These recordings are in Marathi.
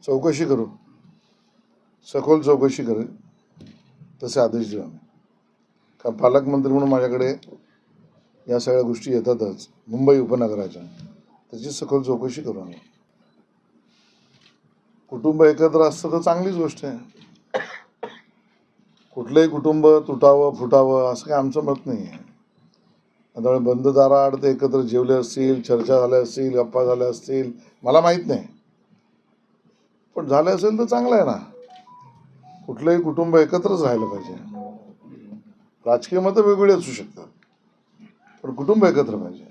चौकशी करू, सखोल चौकशी करेल तसे आदेश देऊ आम्ही. कारण पालकमंत्री म्हणून माझ्याकडे या सगळ्या गोष्टी येतातच मुंबई उपनगराच्या, त्याची सखोल चौकशी करू आम्ही. कुटुंब एकत्र असतं तर चांगलीच गोष्ट आहे. कुठलंही कुटुंब तुटावं फुटावं असं काही आमचं मत नाही आहे. त्यामुळे बंद दाराआड ते एकत्र जेवले असतील, चर्चा झाल्या असतील, गप्पा झाल्या असतील, मला माहीत नाही, पण झाले असेल तर चांगलं आहे ना. कुठलंही कुटुंब एकत्रच राहिलं पाहिजे. राजकीय मतं वेगवेगळी असू शकतात, पण कुटुंब एकत्र पाहिजे.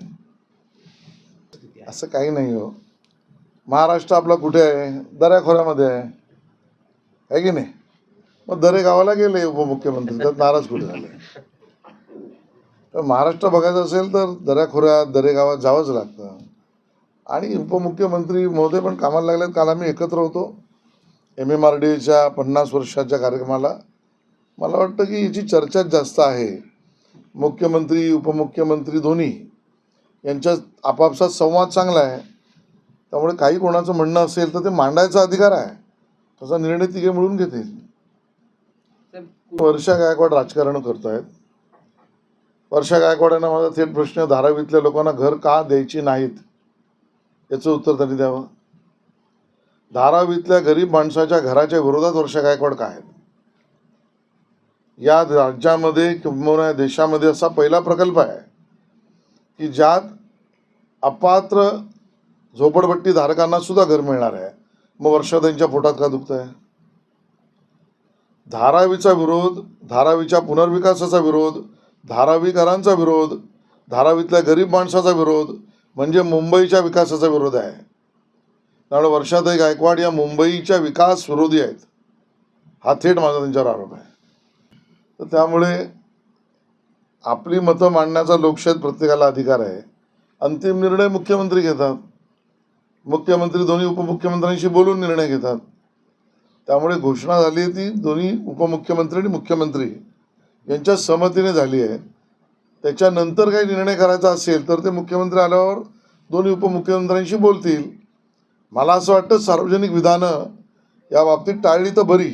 असं काही नाही हो. महाराष्ट्र आपला कुठे आहे? दऱ्याखोऱ्यामध्ये आहे की नाही? मग दरे गावाला गेले उपमुख्यमंत्री, तर नाराज कुठे झाले? तर महाराष्ट्र बघायचं असेल तर दऱ्याखोऱ्यात दरेगावात जावंच लागतं. आणि उपमुख्यमंत्री महोदय पण कामाला लागलेत. काल आम्ही एकत्र होतो MMRDAच्या 50 वर्षाच्या कार्यक्रमाला. मला वाटतं की याची चर्चाच जास्त आहे. मुख्यमंत्री उपमुख्यमंत्री दोन्ही यांच्यात आपापसात संवाद चांगला आहे. त्यामुळे काही कोणाचं म्हणणं असेल तर ते मांडायचा अधिकार आहे, त्याचा निर्णय तिघे मिळून घेतील. वर्षा गायकवाड राजकारण करतायत. वर्षा गायकवाडांना माझा थेट प्रश्न, धारावीतल्या लोकांना घर का द्यायची नाहीत याचं उत्तर त्यांनी द्यावं. धारावीतल्या गरीब माणसाच्या घराच्या विरोधात वर्षा गायकवाड काय आहेत? या राज्यामध्ये किंवा देशामध्ये असा पहिला प्रकल्प आहे की ज्यात अपात्र झोपडपट्टी धारकांना सुद्धा घर मिळणार आहे. मग वर्षाताईंच्या पोटात का दुखत आहे? धारावीचा विरोध, धारावीच्या पुनर्विकासाचा विरोध, धारावीकरांचा विरोध, धारावीतल्या गरीब माणसाचा विरोध म्हणजे मुंबईच्या विकासाचा विरोध आहे. त्यामुळे वर्षाताई गायकवाड या मुंबईच्या विकास विरोधी आहेत, हा थेट माझा त्यांच्यावर आरोप आहे. तर त्यामुळे आपली मतं मांडण्याचा लोकशाहीत प्रत्येकाला अधिकार आहे. अंतिम निर्णय मुख्यमंत्री घेतात. मुख्यमंत्री दोन्ही उपमुख्यमंत्र्यांशी बोलून निर्णय घेतात. त्यामुळे घोषणा झाली आहे ती दोन्ही उपमुख्यमंत्री आणि मुख्यमंत्री यांच्या सहमतीने झाली आहे. त्याच्यानंतर काही निर्णय करायचा असेल तर ते मुख्यमंत्री आल्यावर दोन्ही उपमुख्यमंत्र्यांशी बोलतील. मला असं वाटतं सार्वजनिक विधानं या बाबतीत टाळली तर बरी,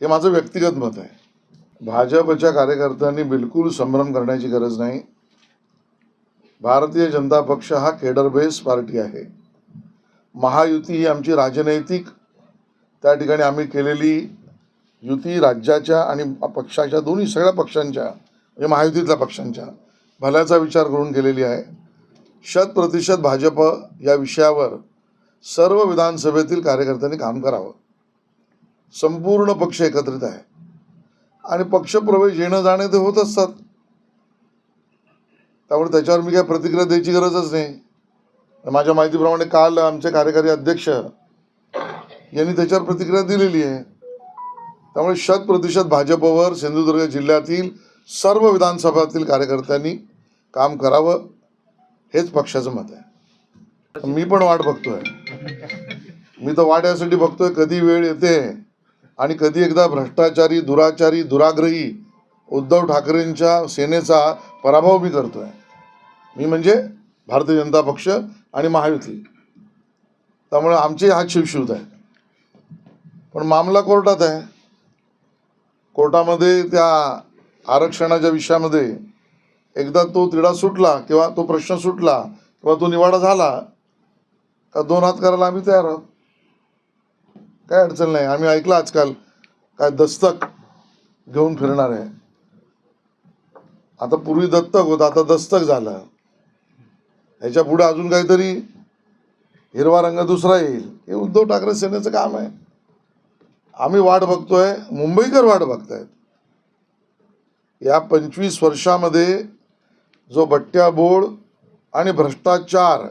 हे माझं व्यक्तिगत मत आहे. भाजपच्या कार्यकर्त्यांनी बिलकुल संभ्रम करण्याची गरज नाही. भारतीय जनता पक्ष हा केडर बेस पार्टी आहे. महायुती ही आमची राजनैतिक, त्या ठिकाणी आम्ही केलेली युती राज्याच्या आणि पक्षाच्या, दोन्ही सगळ्या पक्षांच्या म्हणजे महायुतीतल्या पक्षांच्या भल्याचा विचार करून केलेली आहे. 100% भाजप या विषयावर सर्व विधानसभेतील कार्यकर्त्यांनी काम करावं. संपूर्ण पक्ष एकत्रित आहे आणि पक्षप्रवेश येणं जाणे ते होत असतात. त्यामुळे त्याच्यावर मी काय प्रतिक्रिया द्यायची गरजच नाही. माझ्या माहितीप्रमाणे काल आमचे कार्यकारी अध्यक्ष यांनी त्याच्यावर प्रतिक्रिया दिलेली आहे. त्यामुळे 100% भाजपवर सिंधुदुर्ग जिल्ह्यातील सर्व विधानसभातील कार्यकर्त्यांनी काम करावं, हेच पक्षाचं मत आहे. मी पण वाट बघतोय. मी तर वाट यासाठी बघतोय कधी वेळ येते आणि कधी एकदा भ्रष्टाचारी, दुराचारी, दुराग्रही उद्धव ठाकरेंच्या सेनेचा पराभव मी करतोय. मी म्हणजे भारतीय जनता पक्ष आणि महायुती. त्यामुळे आमचे हात शिवशिवत आहे. पण मामला कोर्टात आहे. कोर्टामध्ये त्या आरक्षणाच्या विषयामध्ये एकदा तो तिढा सुटला किंवा तो प्रश्न सुटला किंवा तो निवाडा झाला का 2 हात करायला आम्ही तयार आहोत. काय अडचण नाही. आम्ही ऐकलं आजकाल काय दस्तक घेऊन फिरणार आहे. आता पूर्वी दत्तक होतं, आता दस्तक झालं. ह्याच्या पुढे अजून काहीतरी हिरवा रंग दुसरा येईल. हे उद्धव ठाकरे सेनेचं काम आहे. आम्ही वाट बघतोय, मुंबईकर वाट बघतायत. या 25 वर्षामध्ये जो बट्ट्याबोळ आणि भ्रष्टाचार,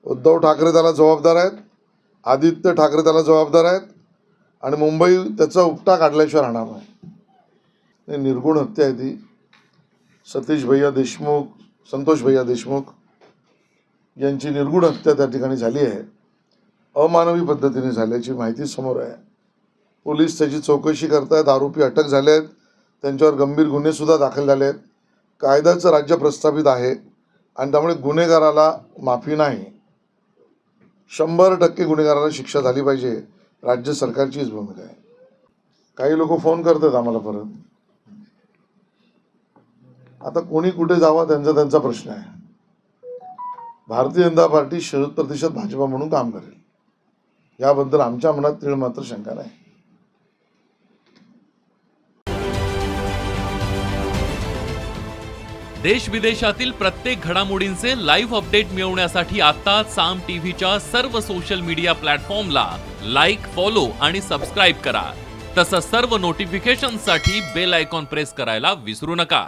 उद्धव ठाकरे त्याला जबाबदार आहेत, आदित्य ठाकरे त्याला जबाबदार आहेत आणि मुंबई त्याचा उपटा काढल्याशिवाय राहणार नाही. निर्गुण हत्या आहे ती. सतीश भैया देशमुख, संतोष भैया देशमुख यांची निर्गुण हत्या त्या ठिकाणी झाली आहे. अमानवी पद्धतीने झाल्याची माहिती समोर आहे. पोलीस त्याची चौकशी करतायत. आरोपी अटक झाले आहेत. त्यांच्यावर गंभीर गुन्हेसुद्धा दाखल झाले आहेत. कायद्याचं राज्य प्रस्थापित आहे आणि त्यामुळे गुन्हेगाराला माफी नाही. 100% गुन्हेगाराला शिक्षा झाली पाहिजे, राज्य सरकारचीच भूमिका आहे. काही लोक फोन करतात आम्हाला परत. आता कोणी कुठे जावा त्यांचा त्यांचा प्रश्न आहे. भारतीय जनता पार्टी 100% भाजपा म्हणून काम करेल, याबद्दल आमच्या मनात तीळ मात्र शंका नाही. देश विदेशातील प्रत्येक घडामोडींचे लाईव्ह अपडेट मिळवण्यासाठी आता साम टीव्हीच्या सर्व सोशल मीडिया प्लॅटफॉर्मला लाईक, फॉलो आणि सबस्क्राईब करा. तसंच सर्व नोटिफिकेशनसाठी बेल आयकॉन प्रेस करायला विसरू नका.